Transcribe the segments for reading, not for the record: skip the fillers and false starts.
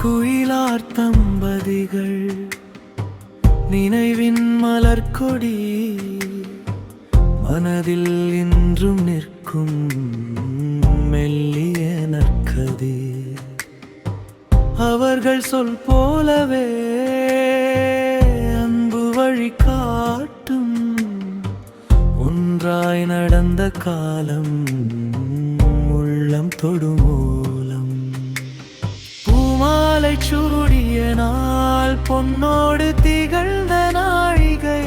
குயிலார் தம்பதிகள் நினைவின் மலர்கொடி மனதில் இன்றும் நிற்கும் மெல்லிய நற்கதி. அவர்கள் சொல் போலவே அன்பு வழி காட்டும் ஒன்றாய் நடந்த காலம் உள்ளம் தொடுமூலம். பூமாலை சூடிய நாள் பொன்னோடு திகழ்ந்த நாழிகை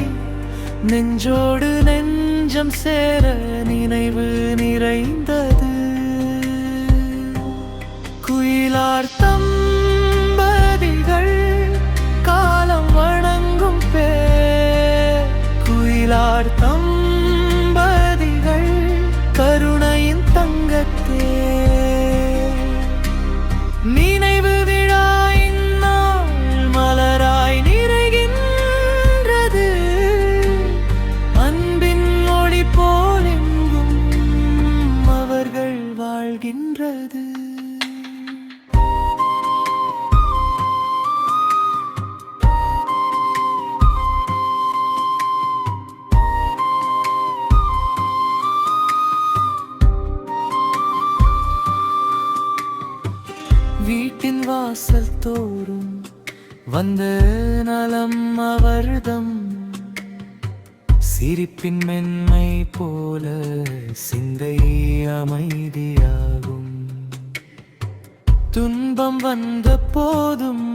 நெஞ்சோடு நெஞ்சம் சேர நினைவு நிறைந்தது. குயிலார் தம்பதிகள் காலம் வணங்கும் பேர். குயிலார் தம்பதிகள் கருணையின் தங்கத்தே. நினைவு விழா இந்நாள் மலராய் நிறைகின்றது. அன்பின் ஒளி போல் எங்கும் அவர்கள் வாழ்கின்றது. வீட்டின் வாசல் தோறும் வந்த நலம் அவர்தம். சிரிப்பின் மென்மை போல சிந்தை அமைதியாகும். துன்பம் வந்த போதும்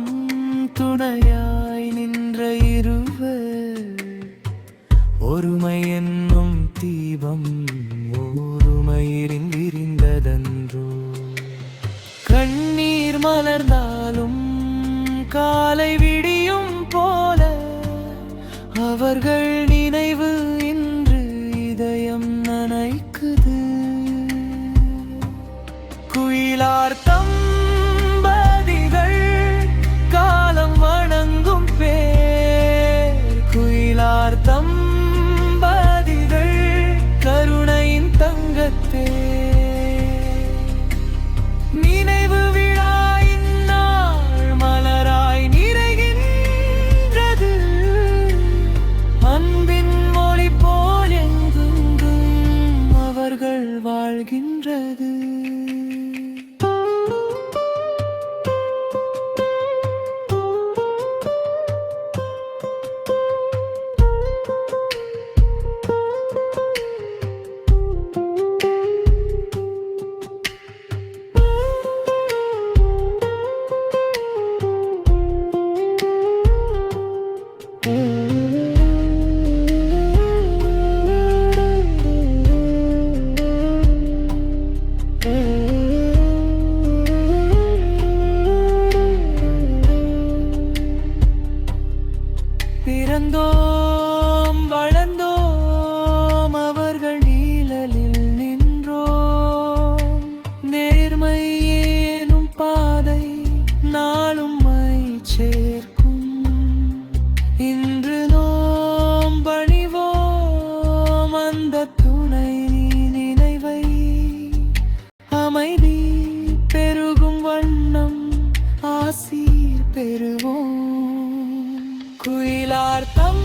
துணையாய் நின்ற இருவர். ஒருமை என்னும் தீபம் ஒருமையிரின் விரிந்ததன்றோ. கண்ணீர் மலர்ந்தாலும் காலை விடியும் போல அவர்கள் நினைவு இன்று இதயம் நனைக்குது. குயிலார் தம்பதிகள் காலம் வணங்கும் பேர். குயிலார் தம்பதிகள் கருணையின் தங்கத்தே. நினைவு விழா இந்நாள் மலராய் நிறைகின்றது. அன்பின் மொழி போல் எங்கெங்கும் அவர்கள் வாழ்கின்றது. பிறந்தோம் வளர்ந்தோம் அவர்கள் நீழலில் நின்றோம். நேர்மை ஏனும் பாதை நாளும் மை சேர்க்கும். இன்று நோம் பணிவோம் அந்த துணை நினைவை. அமைதி பெருகும் வண்ணம் ஆசீர் பெறுவோம். குயிலார் தம்